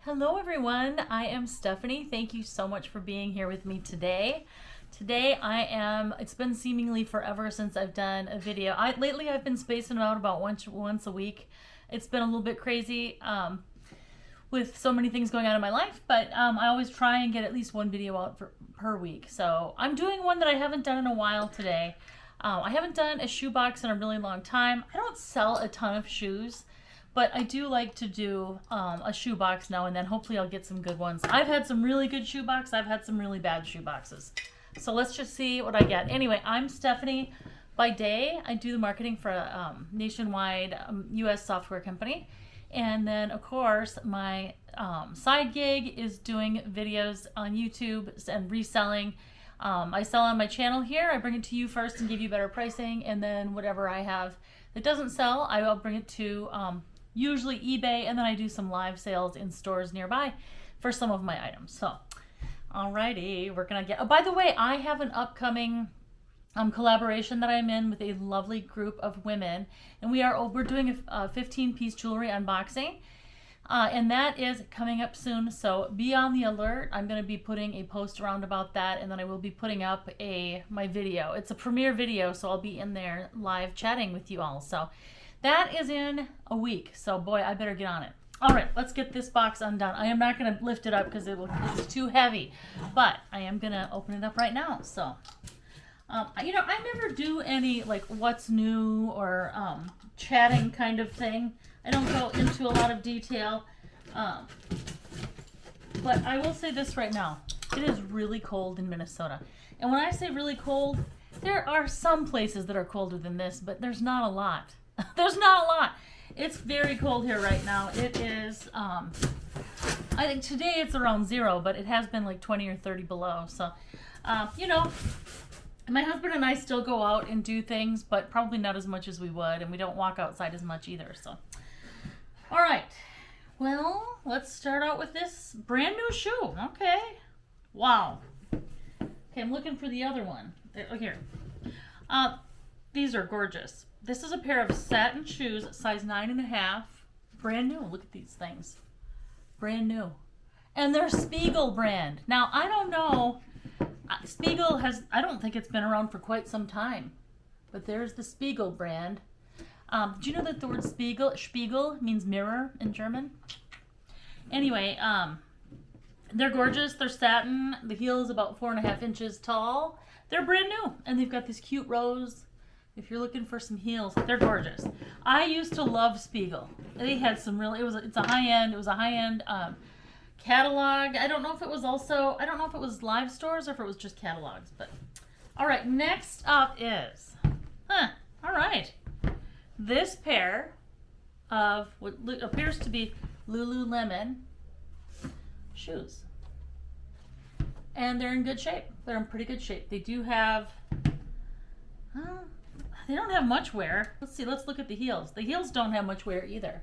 Hello everyone, I am Stephanie. Thank you so much for being here with me today. Today it's been seemingly forever since I've done a video. Lately I've been spacing them out about once a week. It's been a little bit crazy with so many things going on in my life, but I always try and get at least one video out per week. So I'm doing one that I haven't done in a while today. I haven't done a shoebox in a really long time. I don't sell a ton of shoes, but I do like to do a shoebox now and then. Hopefully I'll get some good ones. I've had some really good shoeboxes. I've had some really bad shoeboxes. So let's just see what I get. Anyway, I'm Stephanie by day. I do the marketing for a nationwide US software company. And then, of course, my side gig is doing videos on YouTube and reselling. I sell on my channel here. I bring it to you first and give you better pricing. And then whatever I have that doesn't sell, I will bring it to usually eBay, and then I do some live sales in stores nearby for some of my items. So, alrighty, we're gonna get. Oh, by the way, I have an upcoming collaboration that I'm in with a lovely group of women, and we're doing a 15-piece jewelry unboxing, and that is coming up soon. So be on the alert. I'm gonna be putting a post around about that, and then I will be putting up my video. It's a premiere video, so I'll be in there live chatting with you all. So. That is in a week, so boy, I better get on it. All right, let's get this box undone. I am not going to lift it up because it's too heavy, but I am going to open it up right now. So, I never do any like what's new or chatting kind of thing. I don't go into a lot of detail, but I will say this right now. It is really cold in Minnesota, and when I say really cold, there are some places that are colder than this, but there's not a lot. There's not a lot. It's very cold here right now. It is, I think today it's around 0, but it has been like 20 or 30 below. So, my husband and I still go out and do things, but probably not as much as we would, and we don't walk outside as much either. So, all right. Well, let's start out with this brand new shoe. Okay. Wow. Okay, I'm looking for the other one. Here. These are gorgeous. This is a pair of satin shoes, size 9.5. Brand new. Look at these things. Brand new. And they're Spiegel brand. Now, I don't know. Spiegel I don't think it's been around for quite some time. But there's the Spiegel brand. Do you know that the word Spiegel means mirror in German? Anyway, they're gorgeous. They're satin. The heel is about 4.5 inches tall. They're brand new. And they've got this cute rose. If you're looking for some heels, they're gorgeous. I used to love Spiegel. They had some really, it's a high-end, it was a high-end catalog. I don't know if it was live stores or if it was just catalogs, but all right, next up is, all right, this pair of what appears to be Lululemon shoes. And they're in good shape. They're in pretty good shape. They do have, they don't have much wear. Let's see, let's look at the heels. The heels don't have much wear either.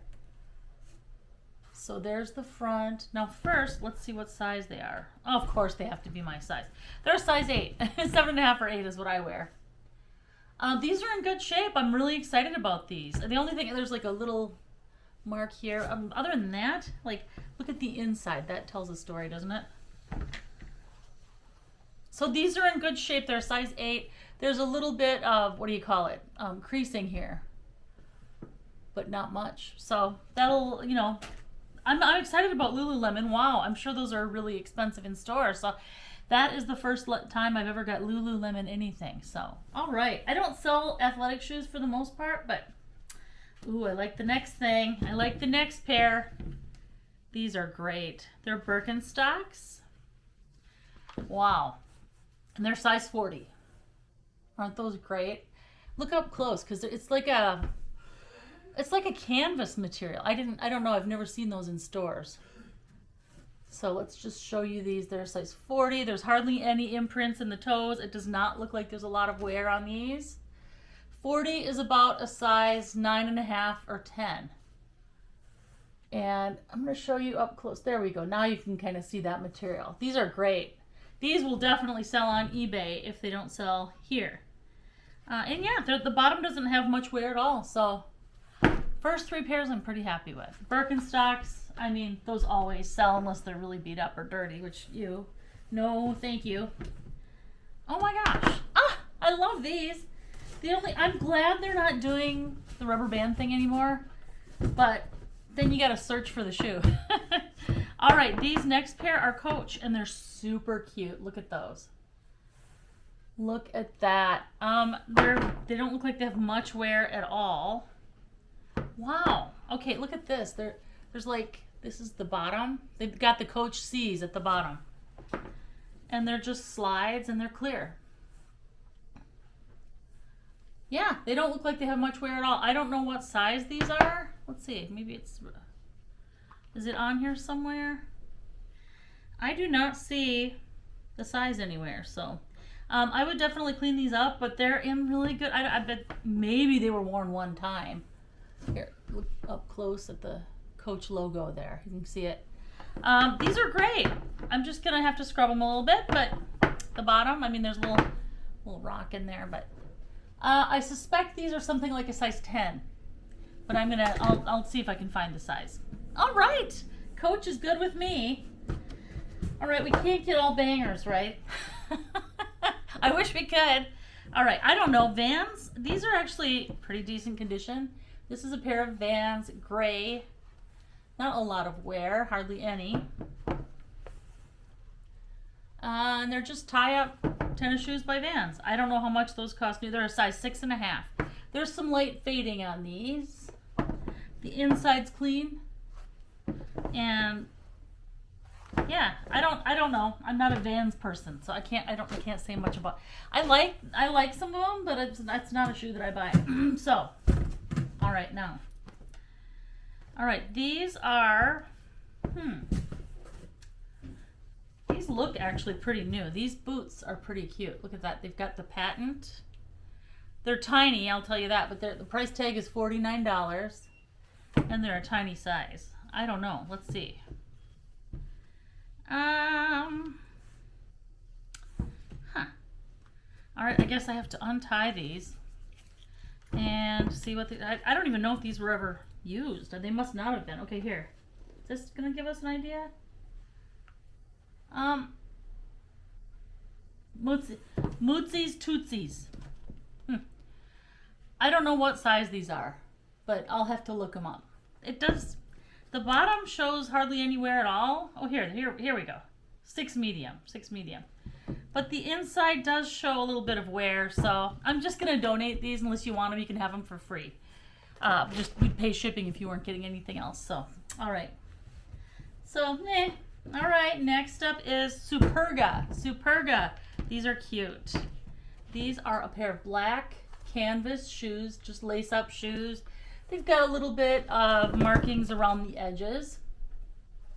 So there's the front. Now first, let's see what size they are. Oh, of course they have to be my size. They're a size 8. 7.5 or 8 is what I wear. These are in good shape. I'm really excited about these. The only thing, there's like a little mark here. Other than that, like, look at the inside. That tells a story, doesn't it? So these are in good shape. They're size 8. There's a little bit of, creasing here, but not much. So that'll, I'm excited about Lululemon. Wow, I'm sure those are really expensive in stores. So that is the first time I've ever got Lululemon anything. So, all right. I don't sell athletic shoes for the most part, but, ooh, I like the next thing. I like the next pair. These are great. They're Birkenstocks. Wow. And they're size 40. Aren't those great? Look up close because it's like a canvas material. I don't know. I've never seen those in stores. So let's just show you these. They're size 40. There's hardly any imprints in the toes. It does not look like there's a lot of wear on these. 40 is about a size 9.5 or 10. And I'm going to show you up close. There we go. Now you can kind of see that material. These are great. These will definitely sell on eBay if they don't sell here. And yeah, the bottom doesn't have much wear at all. So first 3 pairs I'm pretty happy with. Birkenstocks, I mean, those always sell unless they're really beat up or dirty, which no, thank you. Oh my gosh. Ah, I love these. I'm glad they're not doing the rubber band thing anymore, but then you gotta search for the shoe. All right, these next pair are Coach, and they're super cute. Look at those. Look at that. They don't look like they have much wear at all. Wow. Okay, look at this. There's like, this is the bottom. They've got the Coach C's at the bottom. And they're just slides and they're clear. Yeah, they don't look like they have much wear at all. I don't know what size these are. Let's see, maybe is it on here somewhere? I do not see the size anywhere, so I would definitely clean these up, but they're in really good. I bet maybe they were worn one time. Here, look up close at the Coach logo there. You can see it. These are great. I'm just gonna have to scrub them a little bit, but the bottom, I mean, there's a little rock in there, but I suspect these are something like a size 10, but I'll see if I can find the size. All right, Coach is good with me. All right, we can't get all bangers, right? I wish we could. All right, I don't know, Vans, these are actually pretty decent condition. This is a pair of Vans, gray. Not a lot of wear, hardly any. And they're just tie-up tennis shoes by Vans. I don't know how much those cost me. They're a size 6.5. There's some light fading on these. The inside's clean. And yeah, I don't know. I'm not a Vans person, so I can't say much about. I like some of them, but that's not a shoe that I buy. So, all right, now. All right, these are, these look actually pretty new. These boots are pretty cute. Look at that. They've got the patent. They're tiny, I'll tell you that, but the price tag is $49, and they're a tiny size. I don't know. Let's see. All right, I guess I have to untie these and see what I don't even know if these were ever used. They must not have been. Okay, here. Is this gonna give us an idea? Mootsies Tootsies. I don't know what size these are, but I'll have to look them up. It does. The bottom shows hardly any wear at all. Oh, here we go. 6 medium. But the inside does show a little bit of wear, so I'm just gonna donate these. Unless you want them, you can have them for free. We'd pay shipping if you weren't getting anything else. So, all right. So, all right. Next up is Superga. These are cute. These are a pair of black canvas shoes, just lace-up shoes. They've got a little bit of markings around the edges.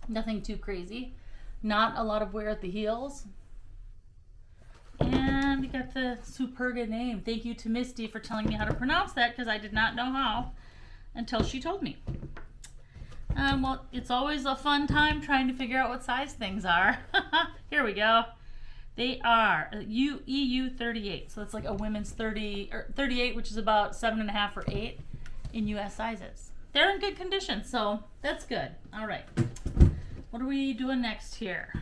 Nothing too crazy. Not a lot of wear at the heels. And we got the Superga name. Thank you to Misty for telling me how to pronounce that, because I did not know how until she told me. Well, it's always a fun time trying to figure out what size things are. Here we go. They are EU 38. So it's like a women's 30 or 38, which is about 7.5 or 8 in US sizes. They're in good condition, so that's good. All right. What are we doing next here?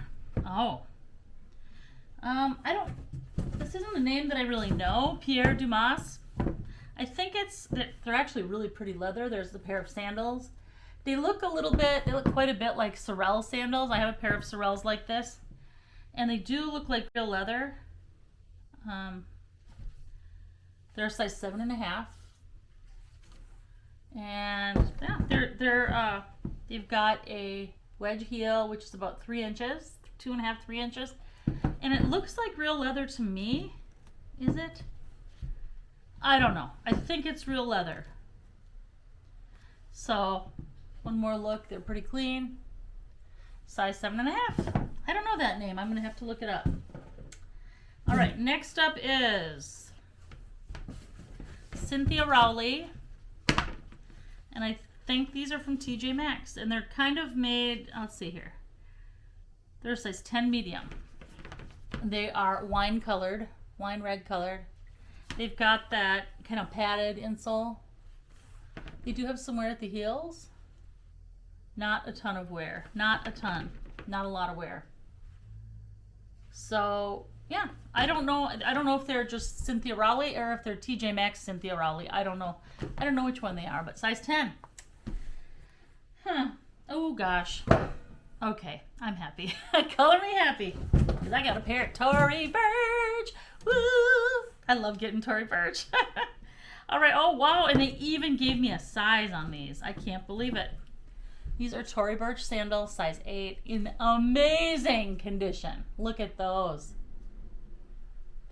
Oh. This isn't a name that I really know. Pierre Dumas. I think they're actually really pretty leather. There's the pair of sandals. They look quite a bit like Sorel sandals. I have a pair of Sorels like this. And they do look like real leather. They're a size 7.5. And yeah, they've got a wedge heel, which is about 3 inches, 2.5, 3 inches. And it looks like real leather to me. Is it? I don't know. I think it's real leather. So, one more look. They're pretty clean. Size 7.5. I don't know that name. I'm going to have to look it up. All right. Next up is Cynthia Rowley. And I think these are from TJ Maxx. And they're kind of made, let's see here. They're a size 10 medium. They are wine red colored. They've got that kind of padded insole. They do have some wear at the heels. Not a ton of wear. Not a ton. Not a lot of wear. So, yeah. I don't know if they're just Cynthia Rowley or if they're TJ Maxx Cynthia Rowley. I don't know. I don't know which one they are, but size 10. Huh. Oh, gosh. Okay. I'm happy. Color me happy. Because I got a pair of Tory Burch. Woo! I love getting Tory Burch. All right. Oh, wow. And they even gave me a size on these. I can't believe it. These are Tory Burch sandals, size 8, in amazing condition. Look at those.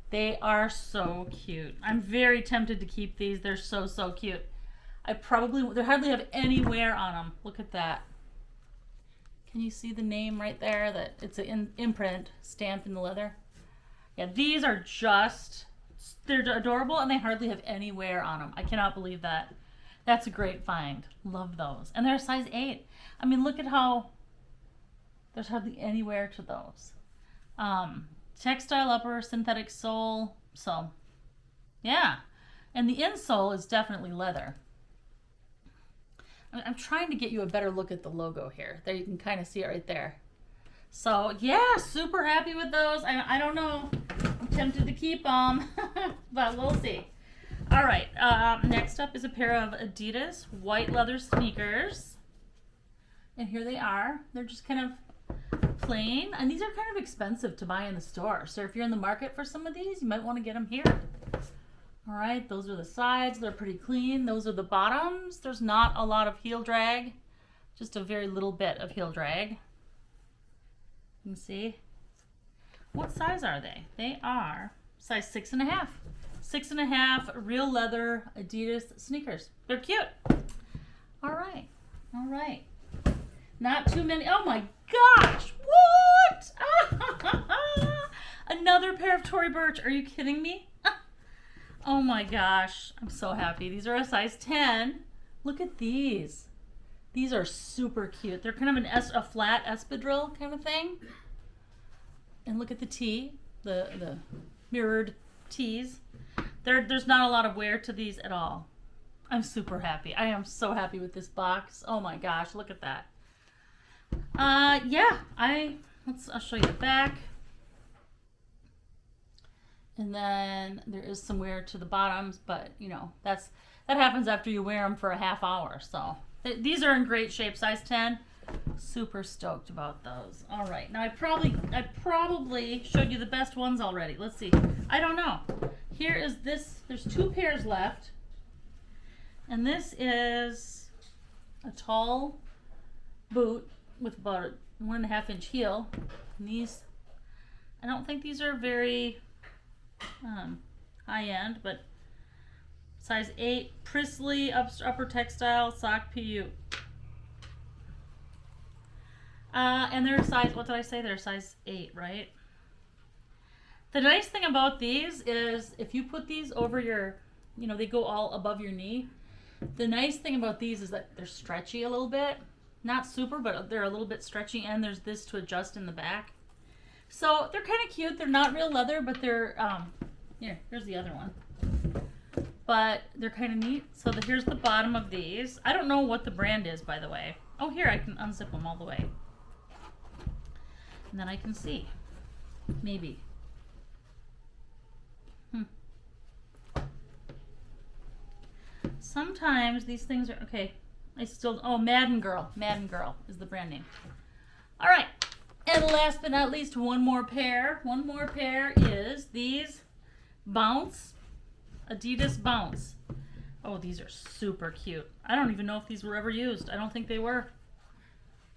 They are so cute. I'm very tempted to keep these. They're so, so cute. They hardly have any wear on them. Look at that. Can you see the name right there? That it's an imprint stamped in the leather. Yeah, these are they're adorable and they hardly have any wear on them. I cannot believe that. That's a great find. Love those. And they're a size 8. I mean, look at how there's hardly any wear to those. Textile upper, synthetic sole. So, yeah. And the insole is definitely leather. I'm trying to get you a better look at the logo here. There, you can kind of see it right there. So, yeah, super happy with those. I don't know. I'm tempted to keep them, but we'll see. All right, next up is a pair of Adidas white leather sneakers. And here they are. They're just kind of plain. And these are kind of expensive to buy in the store. So if you're in the market for some of these, you might want to get them here. All right, those are the sides. They're pretty clean. Those are the bottoms. There's not a lot of heel drag. Just a very little bit of heel drag. You can see. What size are they? They are size 6.5. 6.5 real leather Adidas sneakers. They're cute. All right. All right. Not too many. Oh my gosh. What? Another pair of Tory Burch. Are you kidding me? Oh my gosh. I'm so happy. These are a size 10. Look at these. These are super cute. They're kind of a flat espadrille kind of thing. And look at the tee, the mirrored tees. There's not a lot of wear to these at all. I'm super happy. I am so happy with this box. Oh my gosh, look at that. Yeah, I'll show you the back. And then there is some wear to the bottoms, but you know, that happens after you wear them for a half hour. So these are in great shape, size 10. Super stoked about those. All right, now I probably showed you the best ones already. Let's see. I don't know. Here is this. There's 2 pairs left, and this is a tall boot with about a 1.5 inch heel. And these, I don't think these are very high end, but size 8 Prisley upper textile sock PU. And they're size, what did I say? They're size 8, right? The nice thing about these is if you put these over your, they go all above your knee. The nice thing about these is that they're stretchy a little bit. Not super, but they're a little bit stretchy, and there's this to adjust in the back. So they're kind of cute. They're not real leather, but they're, here's the other one. But they're kind of neat. So here's the bottom of these. I don't know what the brand is, by the way. Oh, here, I can unzip them all the way. And then I can see. Maybe. Sometimes these things are, okay. Madden Girl. Madden Girl is the brand name. All right. And last but not least, one more pair. One more pair is these Bounce. Adidas Bounce. Oh, these are super cute. I don't even know if these were ever used. I don't think they were.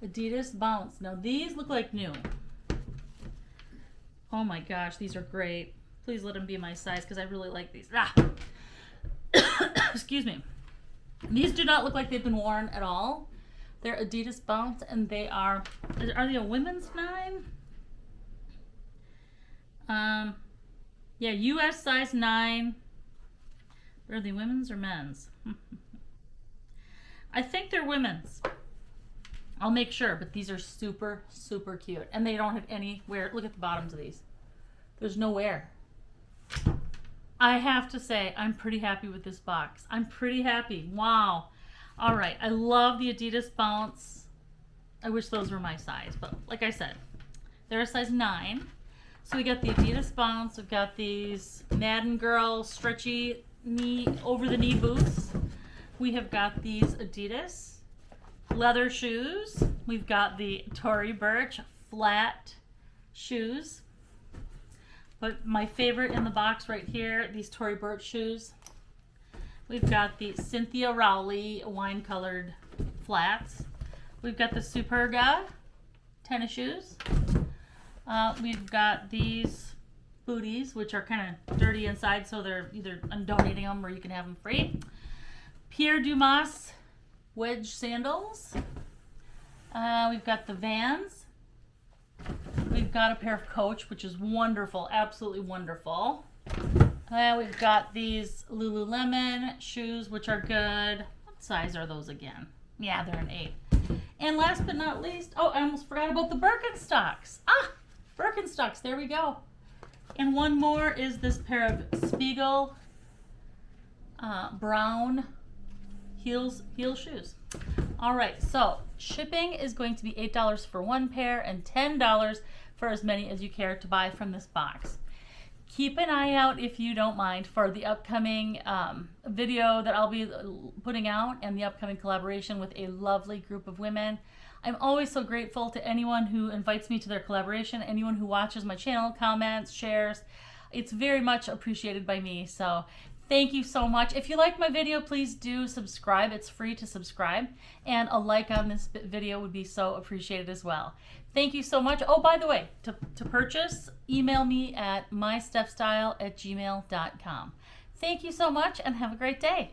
Adidas Bounce. Now these look like new. Oh my gosh, these are great. Please let them be my size because I really like these. Excuse me. These do not look like they've been worn at all. They're Adidas Bounce, and they are they a women's 9? Yeah, US size 9. Are they women's or men's? I think they're women's. I'll make sure, but these are super, super cute. And they don't have any wear. Look at the bottoms of these. There's no wear. I have to say, I'm pretty happy with this box. I'm pretty happy. Wow. All right. I love the Adidas Bounce. I wish those were my size, but like I said, they're a size 9. So we got the Adidas Bounce. We've got these Madden Girl stretchy knee, over the knee boots. We have got these Adidas leather shoes. We've got the Tory Burch flat shoes. But my favorite in the box right here, these Tory Burch shoes. We've got the Cynthia Rowley wine colored flats. We've got the Superga tennis shoes. We've got these booties, which are kind of dirty inside, so I'm donating them or you can have them free. Pierre Dumas wedge sandals. We've got the Vans. We've got a pair of Coach, which is wonderful, absolutely wonderful. We've got these Lululemon shoes, which are good. What size are those again? Yeah, they're an 8. And last but not least, oh, I almost forgot about the Birkenstocks. Birkenstocks, there we go. And one more is this pair of Spiegel brown heel shoes. All right, so shipping is going to be $8 for one pair and $10 for as many as you care to buy from this box. Keep an eye out, if you don't mind, for the upcoming video that I'll be putting out and the upcoming collaboration with a lovely group of women. I'm always so grateful to anyone who invites me to their collaboration, anyone who watches my channel, comments, shares. It's very much appreciated by me, so thank you so much. If you like my video, please do subscribe. It's free to subscribe, and a like on this video would be so appreciated as well. Thank you so much. Oh, by the way, to purchase, email me at mystefstyle@gmail.com. Thank you so much, and have a great day.